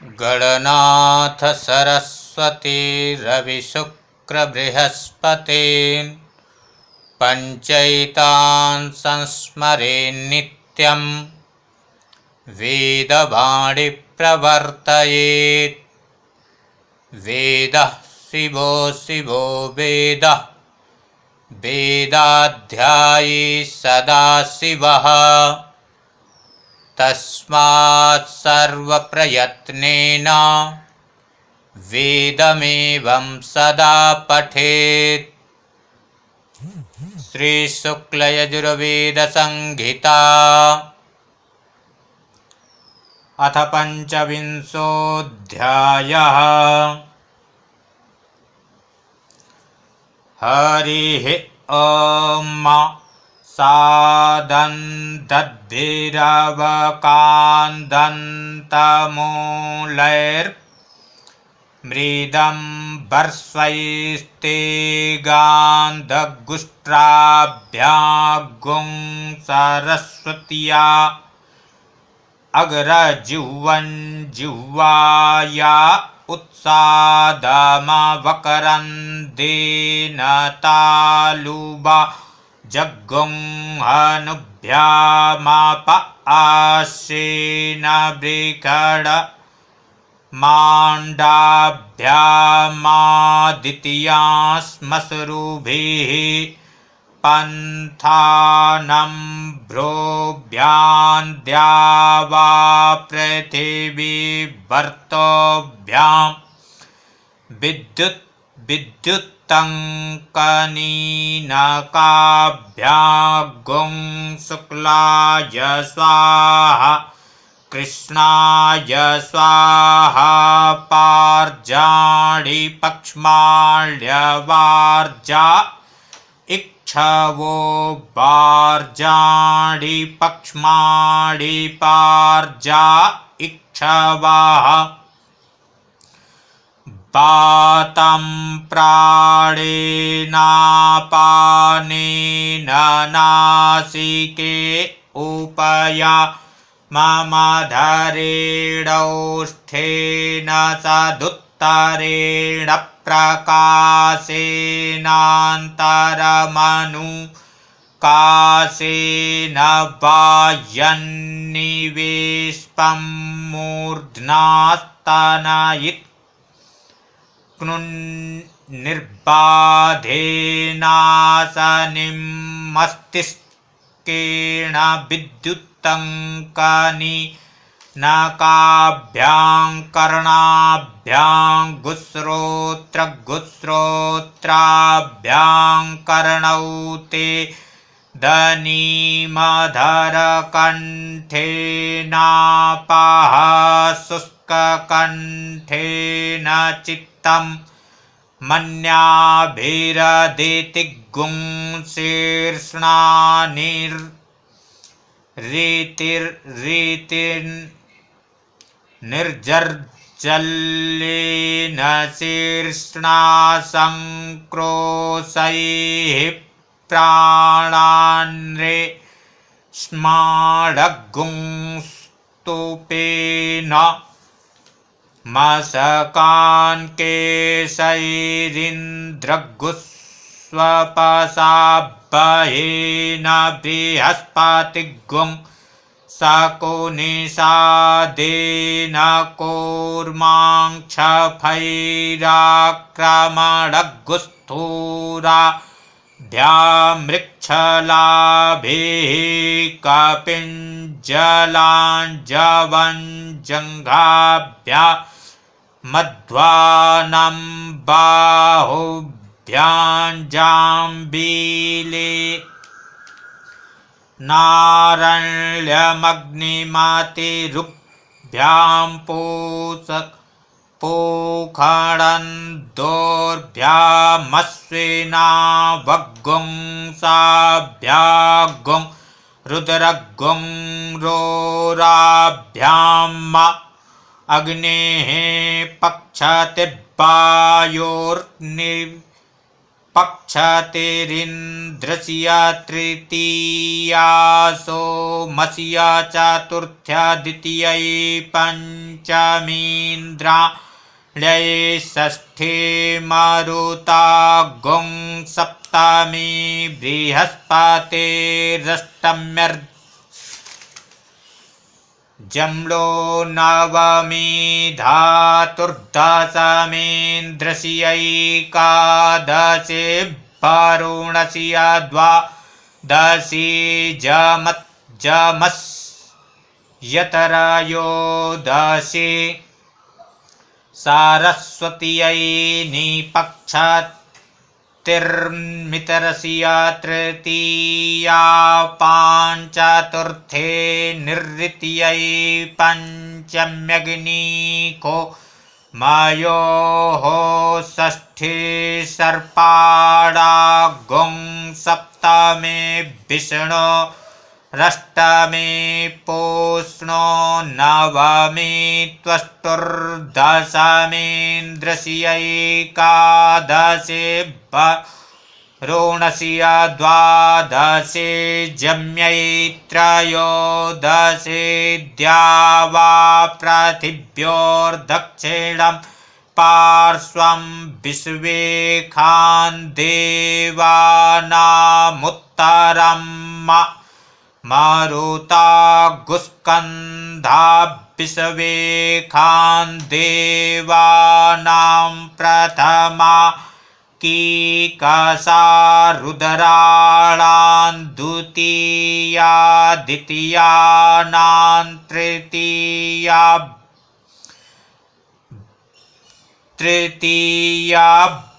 गणनाथ सरस्वती रविशुक्रबृहस्पतीन् पञ्चैतान् संस्मरेन्नित्यं वेदवाणी प्रवर्तयेत्। वेदः शिवो शिवो वेदः वेदाध्यायी सदा शिवः। तस्मात् सर्वप्रयत्नेन वेदमेवं सदा पठेत्। श्रीशुक्लयजुर्वेदसंहिता अथ पंचविंशोऽध्यायः। हरिः ॐ सादन्तद्भिरवकान्दन्तमूलैर्मृदं वर्ष्वैस्तेगान्धगुष्ट्राभ्यागुं सरस्वत्या अग्रजिह्वञ्जिह्वाया उत्सादमवकरन्देन तालुबा जग्गुंहनुभ्यामाप आश्रेण बृकडमाण्डाभ्यामादित्याश्मश्रुभिः पन्थानं भ्रूभ्यान्द्यावा पृथिवीभर्तोभ्यां विद्युत्तङ्कनीनकाभ्यागुं शुक्लाय स्वाहा कृष्णाय स्वाहा पार्जाणि पक्ष्माण्यवार्जा इक्षवो वार्जाणि पक्ष्माणि पार्जा इक्षवाः वातं प्राणेनापानेन नासिके उपयाममधरेणौष्ठेन सदुत्तरेण प्रकाशेनान्तरमनुकाशेन बाह्यन्निवेशं मूर्ध्नास्तनयित्नुर्बाधेनासनिं मस्तिष्केण विद्युत्तङ्कनीनकाभ्यां कर्णाभ्यां गुश्रोत्रगुश्रोत्राभ्यां कर्णौ ते दनीमधरकण्ठेनापाः शुष्ककण्ठेन चित्तं मन्याभिरदितिगुं शीर्ष्णानिर्जर्जल्येन शीर्ष्णासङ्क्रोशैः प्राणान्रे स्माडगुंस्तूपेन मशकान् केशैरिन्द्रगुस्वपसाभयेन बृहस्पतिगुं शकुनिषादेन कूर्माङ्क्षफैराक्रमणगुस्थूराभ्यामृक्षलाभिः कपिञ्जलाञ्जवञ्जङ्घाभ्यां मध्वानं बाहुभ्यां नारण्यमग्निमतिरुभ्यां पूखणन्दोर्भ्यामश्विनावगुंसाभ्यागुं रुद्रगुं रोराभ्याम् अग्नेः पक्षतिर्वायोर्निपक्षति पक्षतिरिन्द्रस्या तृतीयासो मस्या चतुर्थ्या द्वितीयै पञ्चमीन्द्राण्यै षष्ठी मरुतागुं सप्तमी बृहस्पतिरष्टम्यर् जम्लो नवमी धातुर्दशमीन्द्रस्यैकादशी वरुणस्य द्वादशी यतरयोदशी सरस्वत्यै निपक्षतिर्मितरस्य तृतीया पाञ्चतुर्थे निरृत्यै पञ्चम्यग्निको मयोः षष्ठी सर्पाणागुं सप्तमी विष्णु रष्टमी पूष्णो नवमी त्वष्टुर्दशमीन्द्रस्यैकादशी वरुणस्य द्वादशी जम्यै त्रयोदशी द्यावा पृथिव्योर्दक्षिणं पार्श्वं विश्वे खान्देवानामुत्तरं मरुतागुस्कन्धा विश्वे खान्देवानां प्रथमा कीकसा रुद्राणां द्वितीया द्वितीयानां तृतीया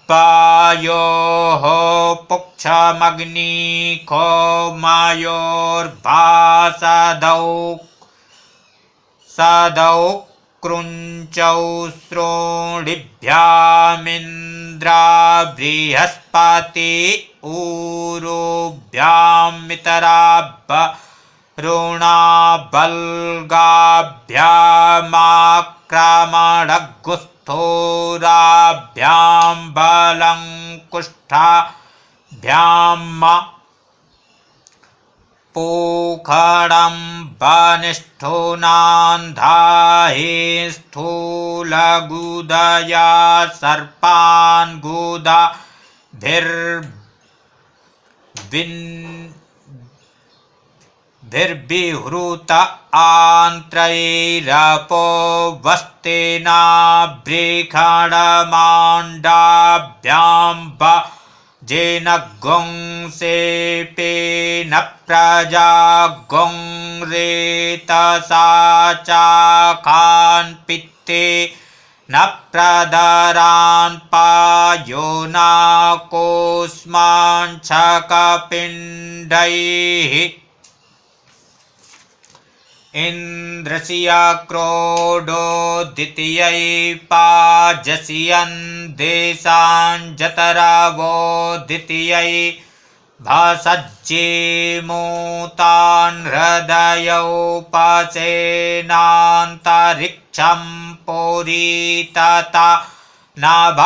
वायोः पुक्षमग्निको मयोर्भासदौ कृञ्चौ श्रोणिभ्यामिन्द्रा बृहस्पति ऊरुभ्यां मितराभ्यरुणा बल्गाभ्यामाक्रमणगुस्थोराभ्यां बलङ्कुष्ठाभ्यां पोखडं वनिष्ठोनान्धाहि स्थूलगुदया सर्पान् गुदाभिर्विहृत आन्त्रैरपो वस्तेना बृखडमाण्डाभ्यां जेन गुंसेपेन प्रजा गुंरेतसा चाखान् पित्ते न प्रदरान् पायोना कोस्माञ्छकपिण्डैः इन्द्रस्य क्रोडो द्वितीयै पाजस्यन् देशाञ्जतरवो द्वितीयै भसज्जेमूतान् हृदयोपसेनान्तरिक्षं पुरीतता नाभ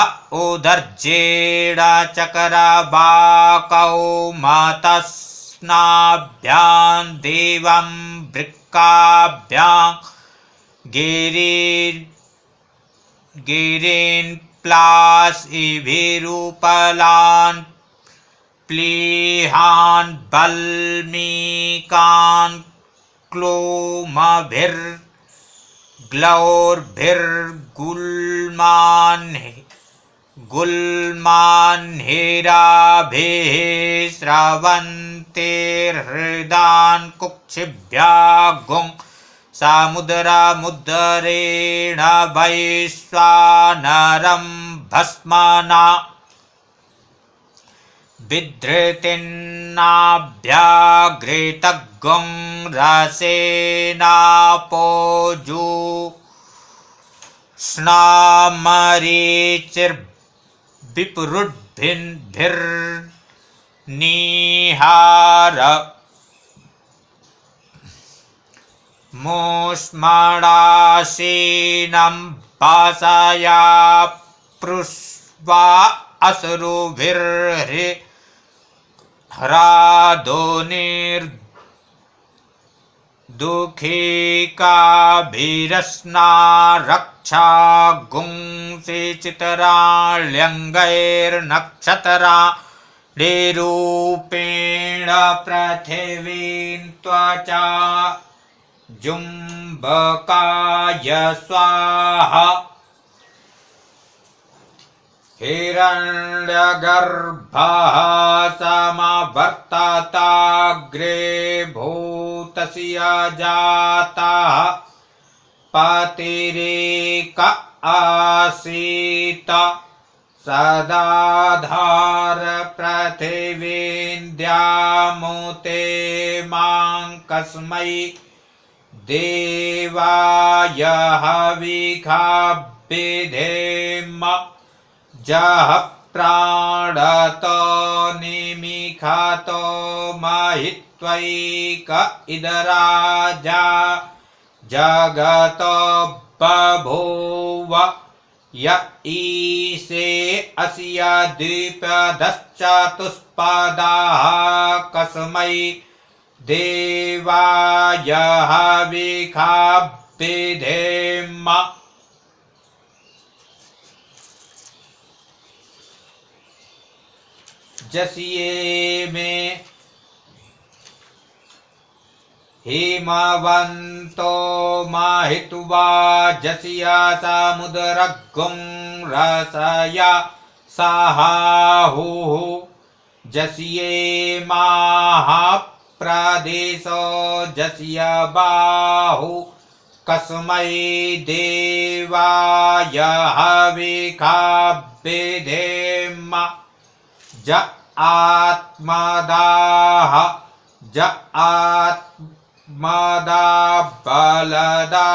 उदर्जेण चक्रवाकौ मतस्नाभ्यां देवं वृक्काभ्यां गिरीन् प्लासिभिरुपलान् प्लीहान् बल्मीकान् गुल्मान् हेराभिः स्रवन्तेर्हृदान् कुक्षिभ्यागुं समुद्रमुदरेण वैश्वानरं भस्मना विधृतिन्नाभ्याघ्रेतगुं रसेनापोजुष्णामरीचिर्विपुरुद्भिर्निहार मूष्मणासीनं भासया पृष्ट्वा असुरुभिर्हि ह्रादोनिर्दुःखिकाभिरस्ना रक्षा गुंसि चितराण्यङ्गैर्नक्षतरा निरूपेण पृथिवीं त्वचा जुम्बकाय स्वाहा हिरण्यगर्भः समवर्तताग्रे भूतस्य जातः पतिरेक आसीत सदाधार पृथिवीन्द्यामुते मां कस्मै देवाय हविखाभिधेम जह प्राणतो निमिखतो महित्वैक इदराजा जगतो बभूव य ईशे अस्य द्विपदश्चतुष्पदाः कस्मै देवाय हविखाभिधेम जस्ये में हिमवन्तो माहित्वा जस्या समुद्रगुं रसया सहाहुः जस्ये महाप्रदेशो जस्य बाहु कस्मै देवाय हविखाभिधेम ज आत्मदाः ज आत्मदा बलदा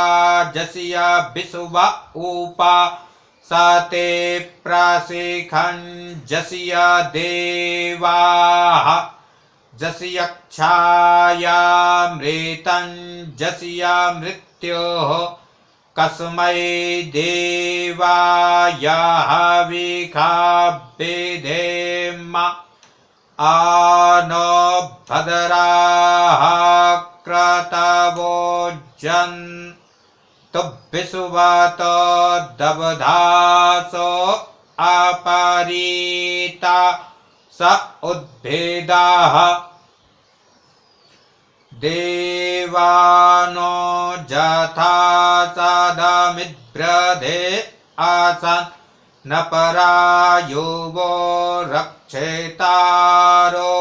जस्य विश्व उपा सते प्रशिखं जस्य देवाः जस्य क्षायामृतं जस्य मृत्योः कस्मै देवाय हविखाभिधेम आनो भद्राः क्रतवोजन्तु विश्वतो दबधासो अपरीता स उद्भिदाः देवानो जथा सदमिद्रधे आसन् न परायुवो रक्षेतारो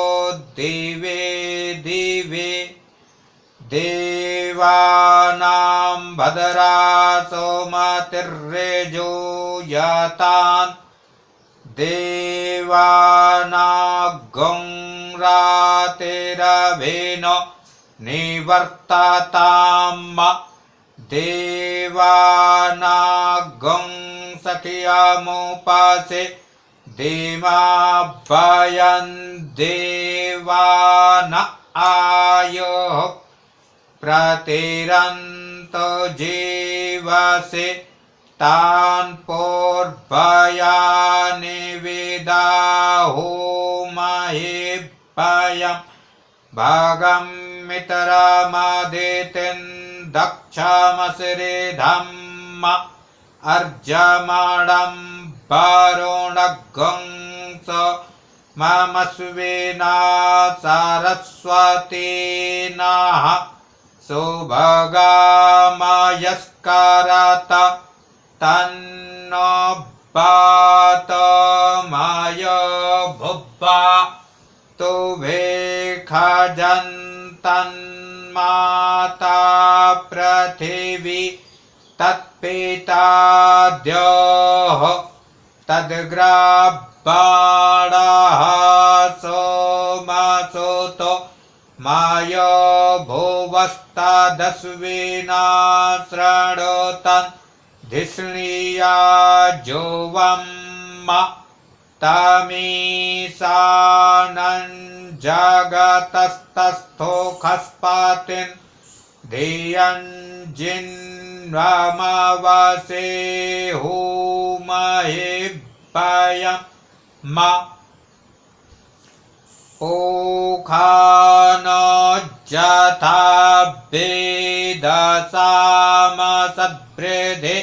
दिवे दिवे देवानां भद्रासो मतिर्रेजो यतान् देवानागं रातिरभिनो निवर्तताम् देवानागं सखियमुपसे देवाभयं देवान आयुः प्रतिरन्तो जीवसे तान् पूर्वयानि विदाहो महीभयं भगमितरमदितिं दक्षमसिरिधम् अर्जमणं वरुणगं स मम स्वेना सरस्वतीनः सुभगामयस्करत तन्नो बातमय भुब्बा तुभेखजन्तन्माता पृथिवी तत्पिता द्योः तद्ग्राबाणः सोमसुतो मायो भुवस्तदस्विना शृणोतन् धिष्णीया जोवम् तमीशानं जगतस्तस्थोखस्पतिं धियं जिन्वमवसे होमहिभयं मा ओखानोज्जथा वेदसामसद्वृद्धि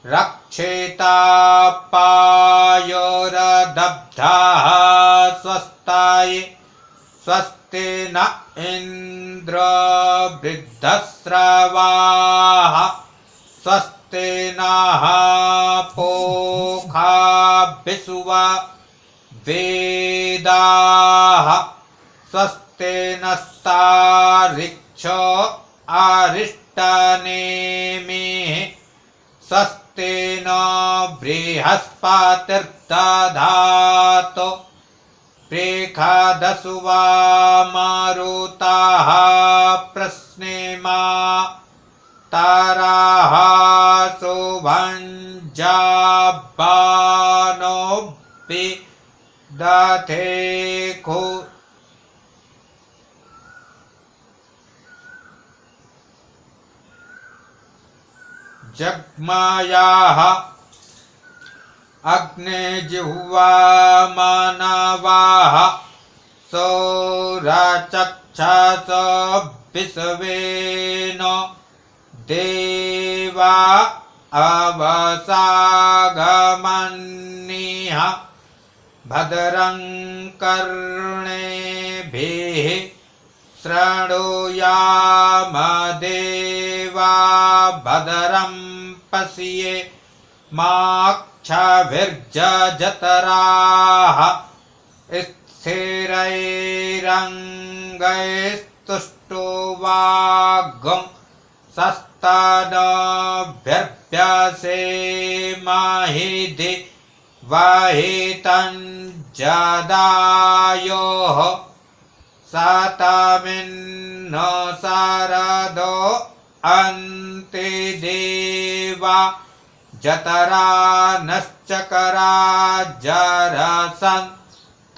रक्षितापायोरदब्धाः स्वस्ताय स्वस्ति न इन्द्रो वृद्धस्रवाः स्वस्ति नः पूषा विश्वा वेदाः स्वस्ति नस्तारिक्षो अरिष्टनेमिः स्वस्ति नो बृहस्पतिर्दधातु प्रेखदसुवा मारुताः प्रश्नेमा ताराः सुभञ्जाबानोऽपि दधेखु जग्मायाः अग्निजिह्वा मानवाः सौरचक्षस विश्वेनो देवा अवसागमन्निः भद्रं कर्णेभिः शृणुयाम देवा भद्रं पश्ये माक्षभिर्जजतराः स्थिरैरङ्गैस्तुष्टुवागुं सस्तनभ्यर्भ्यसेमहिधि वहितं जदायोः सतमिन्नो शरदो अन्तिदेवा जतरा नश्चकरा जरसन्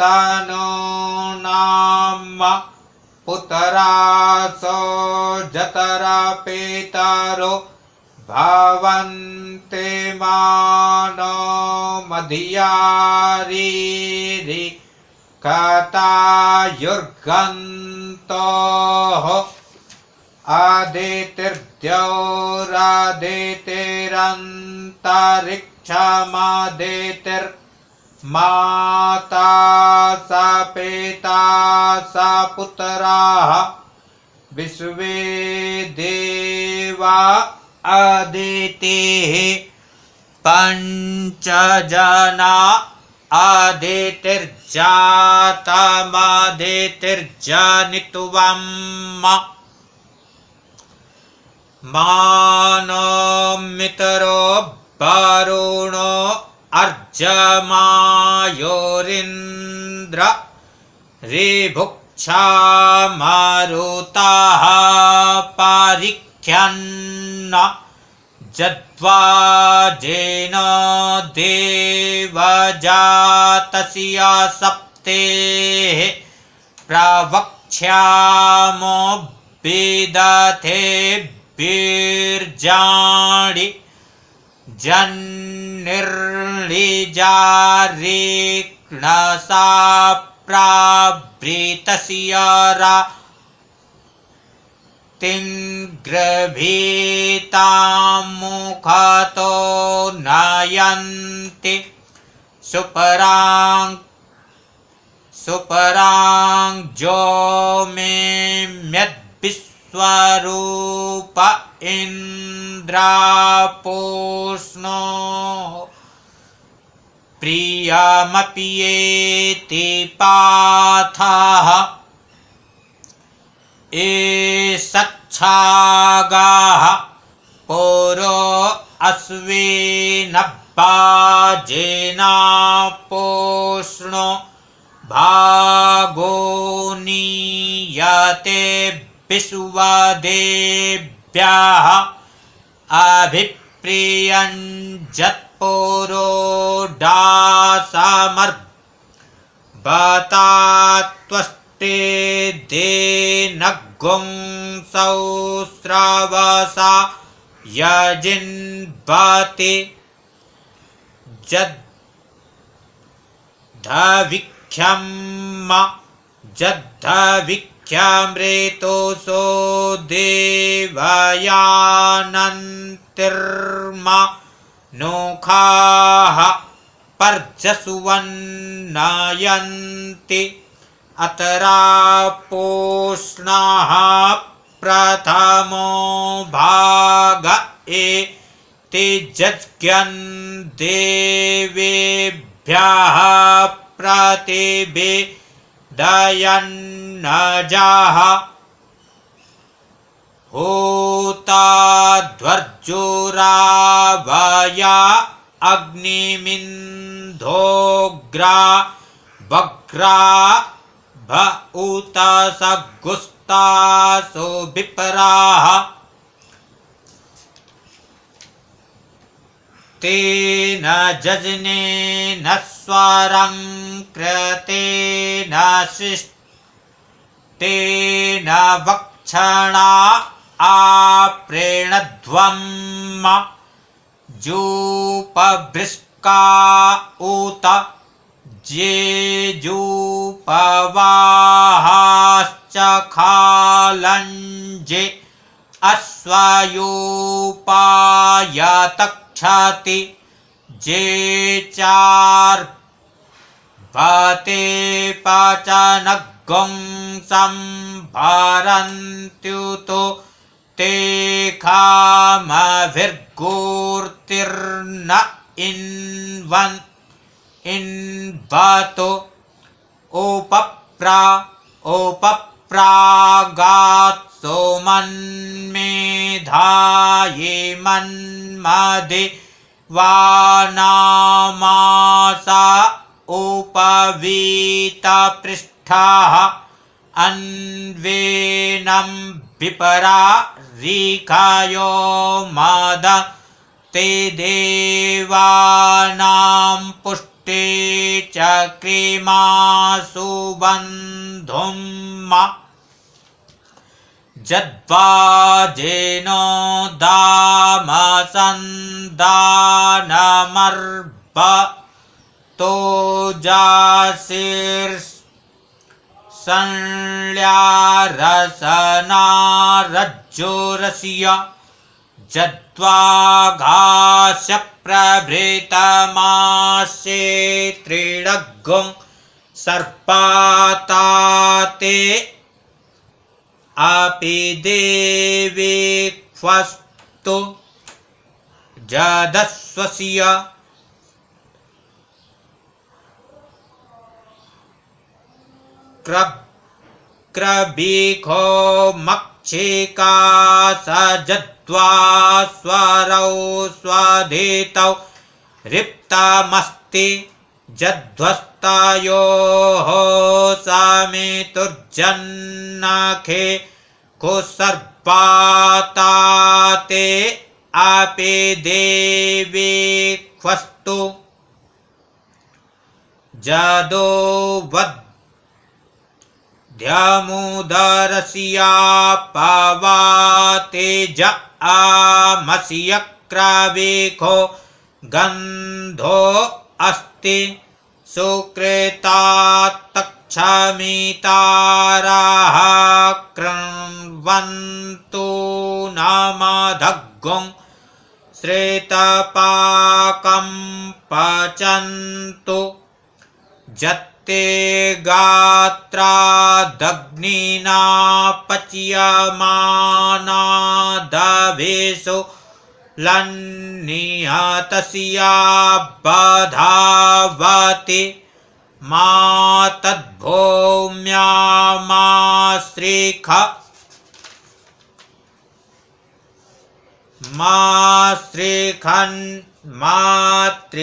तनूनाम पुतरासो जतरा पितरो भवन्ते मानो मधियारीरि कतायुर्गन्तोः आदितिर्द्यौरादितिरन्तरिक्षमादितिर्माता स पिता स पुत्राः विश्वे देवा अदितिः पञ्चजना आदितिर्जातमदितिर्जनित्वम् मानो मितरो वरुणो अर्जमायोरिन्द्र ऋभुक्षा मारुताः पारिख्यन्न जद्वाजेन देवजातस्य सप्तेः प्रवक्ष्यामो विदथे बीर्जाणि जन्निर्लिजारिक्णसा प्रावृतस्य तिङ्ग्रभीतां मुखतो नयन्ति सुपराङ्जो मे म्यद्विश्वरूप इन्द्रापोष्णो प्रियमप्येति पाथः एषच्छागाः पुरो अश्विनब्बाजेनापोष्णो भागो नीयते विश्वदेव्याः अभिप्रियञ्जत्पुरोडासमर्बतात्वष्टे देनगुंसौस्रवसा यजिन्वति जद्धविख्यं जद्धविख्यामृतोऽसो देवयानन्तिर्मा नोखाः पर्जसुवन्नयन्ति अतरापोष्णाः प्रथमो भाग एति जज्ञन् देवेभ्यः प्रतिवेदयन्नजाः होताध्वर्जुरावया अग्निमिन्धोग्रा वग्रा भ उत सगुस्तासो विपराः तेन जजनेन स्वरं कृतेन शिष्टेन वक्षणा आप्रेणध्वम् जूपभृष्का उत जेजूपवाहाश्च खालञ्जे अश्वयूपायतक्षति जे चार्भते पचनगुं संभरन्त्युतो ते खामभिर्गूर्तिर्न इन्वतो उपप्रागात् सोमन्मेधाये मन्मदे वानामासा उपवीतपृष्ठाः अन्वेनं विपरा रीखायो मद ते देवानां पुष्टे चक्रिमासु बन्धुम् जद्वाजेनो दामसन्दानमर्भतो जाशीर्षंल्यारसनारज्जोरस्य जद्वाघास्य प्रभृतमासे त्रीडगुं सर्पाताते अपि देवेक्ष्वस्तु जदस्वस्य क्रबीखो मक्षिका सजद्वा स्वरौ स्वधेतौ रिक्तमस्ति जध्वस्तयोः समेतुर्जन्नखे कुसर्पाताते अपि देवेक्ष्वस्तु जदो वध्यमुदरस्या पवाते ज आमस्य क्रवीखो गन्धो अस्ति सुकृतात्तक्षमिताराः कृण्वन्तु नमधग्गुं श्रेतपाकं पचन्तु जत्ते गात्रादग्निना पच्यमानादवेषु लन्निहतस्या बधावति मातद्भूम्यामाश्रिख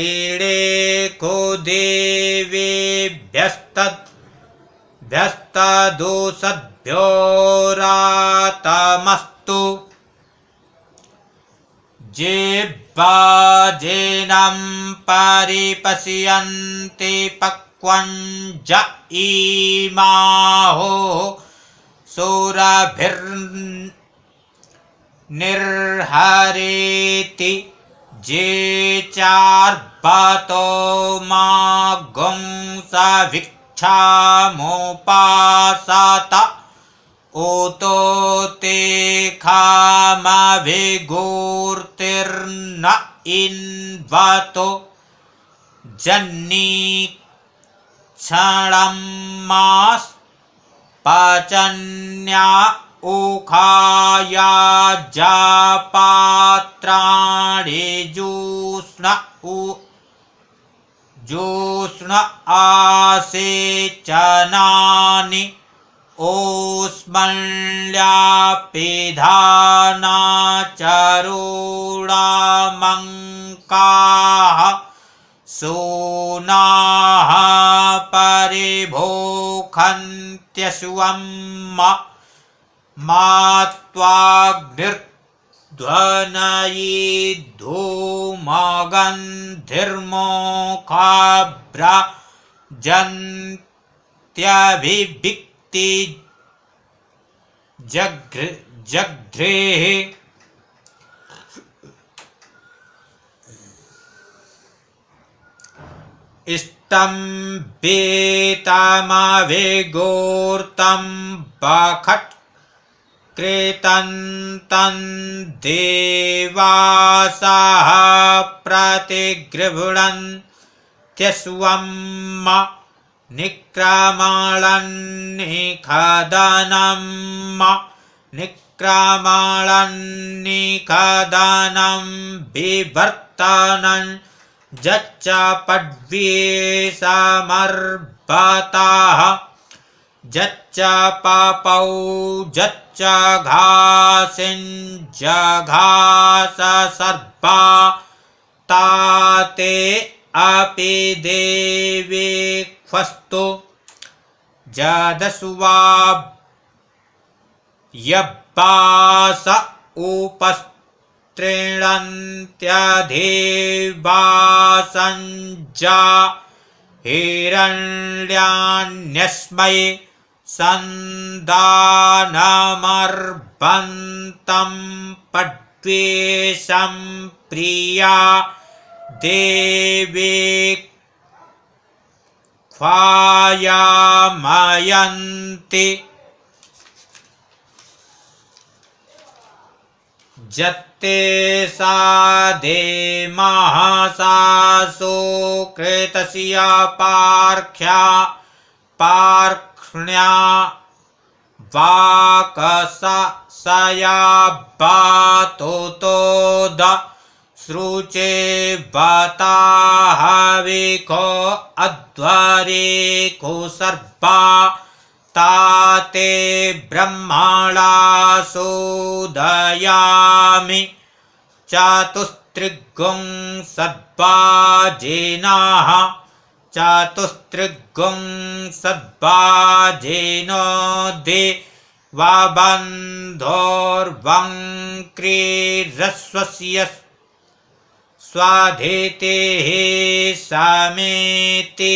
मात्रीडेको देवेभ्यस्तदुसद्भ्योरातमस्तु जेब्बाजेनं परिपश्यन्ति पक्वञ्ज इमाहो सुरभिर्निर्हरेति जे चार्बतो मागं सभिक्षामुपासत उतो ते खामभिगूर्तिर्न इन्वतो जन्निक्षणं मास पचन्या उखाया जापात्राणि जूष्ण आसेचनानि ओस्मल्यापिधाना चरूणामङ्काः सूनाः परिभोखन्त्यश्वं मात्वाग्निर्ध्वनयिद्धूमगन्धिर्मोखाभ्रजन्त्यभिभिक्ति जघ्रेः इष्टं बेतमभिगूर्तं बखट् कृतन्तं देवासः प्रतिगृह्णन्त्यश्वं निक्रमणन्निखदनं बिभर्तनं जच्च पड्वीसमर्भताः जच्च पपौ जच्च घासिञ्जघास सर्पा ताते अपि देवे ख्वस्तु जदस्वा यब्बास उपस्त्रीणन्त्यधेवासञ्जा हिरण्यान्यस्मै सन्दानमर्भन्तं पड्वेशं प्रिया देवे ख्वायामयन्ति जत्ते साधेमः सासु कृतस्य पार्क्ष्ण्या वाकसयाबातुतोद श्रुचे बताहविको अध्वरेको सर्पा ताते ब्रह्मणासुदयामि चतुस्त्रिगुं सद्वाजिनः चतुस्त्रिगुं सद्वाजिनो देवबन्धोर्वङ्क्रीरस्वस्य स्वाधेतेः समेति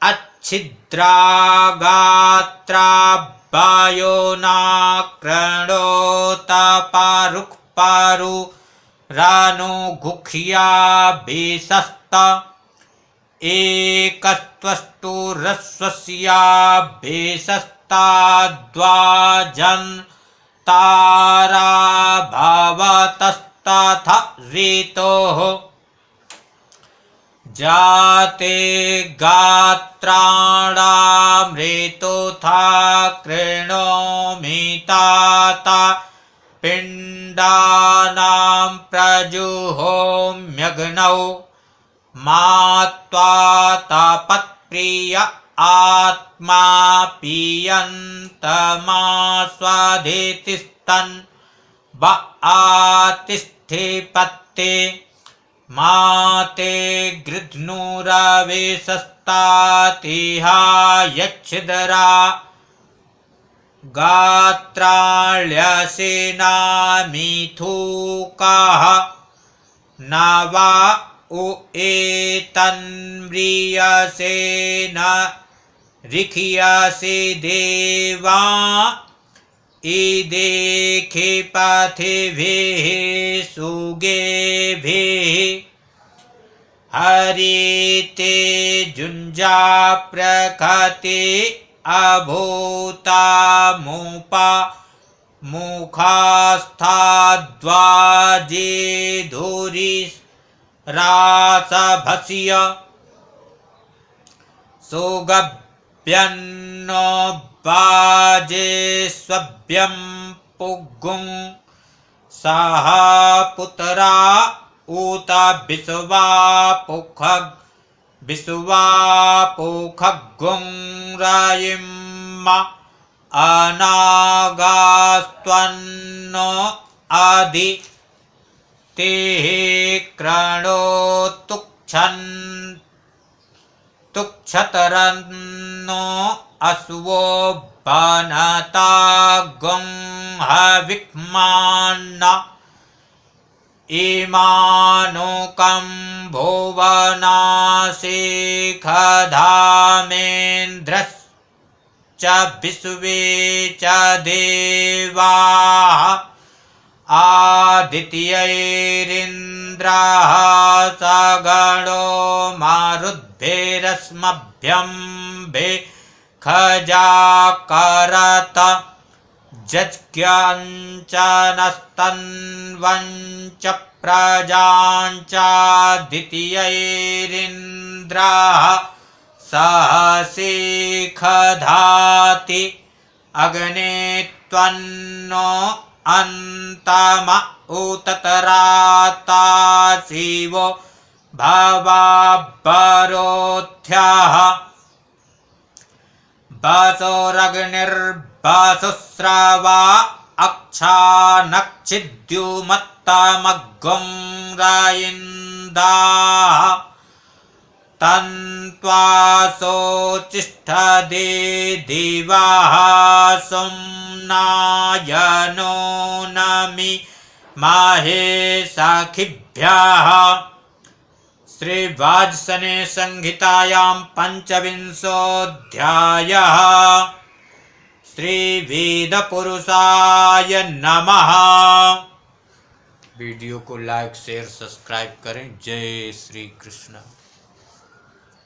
अच्छिद्रागात्राभयो नाक्रणोत पारुक्पारु रानुगुह्याभिषस्त एकस्त्वष्टुरस्वस्याभिषस्ताद्वाजन् ताराभवतस्तथ ऋतोः जाते गात्राणामृतोथा कृणोमि तात पिण्डानां प्रजुहोम्यग्नौ मात्वा तापत्प्रिय आत्मा पीयन्तमास्वादितिस्तन् व आतिष्ठिपत्ते माते गृध्नुरविशस्तातिहा यच्छिदरा गात्राण्यसेनामिथुकाः न वा उ एतन्म्रियसेन रिखियसि देवा ईदेखे पथिभिः सुगेभिः हरिते जुञ्जा प्रकृति अभूता मुपा मुखास्थाद्वाजे धुरि रासभस्य सुगभ्यन्नो बाजे स्वभ्यं पुगुं सह पुत्रा उत विश्वापुखगुं रयिम् अनागास्त्वन्नो अधि तेः तुक्षतरन्नो अश्वो बनता गुं हविक्मान्न इमानुकं भुवनाशिखधामेन्द्रश्च विश्वे च देवाः आदित्यैरिन्द्रः सगणो मारुद्भिरस्मभ्यं खजाकरत जज्ञञ्चनस्तन्वञ्च प्रजाञ्चादित्यैरिन्द्रः सहसिखधाति अग्ने त्वन्नो अन्तम उततराता शिवो भवावरोध्यः वसोरग्निर्वसुस्रवा अक्षानक्षिद्युमत्तमग्गुं रयिन्दाः तन्त्वासोचिष्ठदे दिवः सोम्नायनो नमि माहे सखिभ्यः। श्रीवाजसने संहितायां पंचविंशोऽध्यायः। श्रीवेदपुरुषाय नमः। वीडियो को लाइक शेयर सब्सक्राइब करें। जय श्री कृष्ण।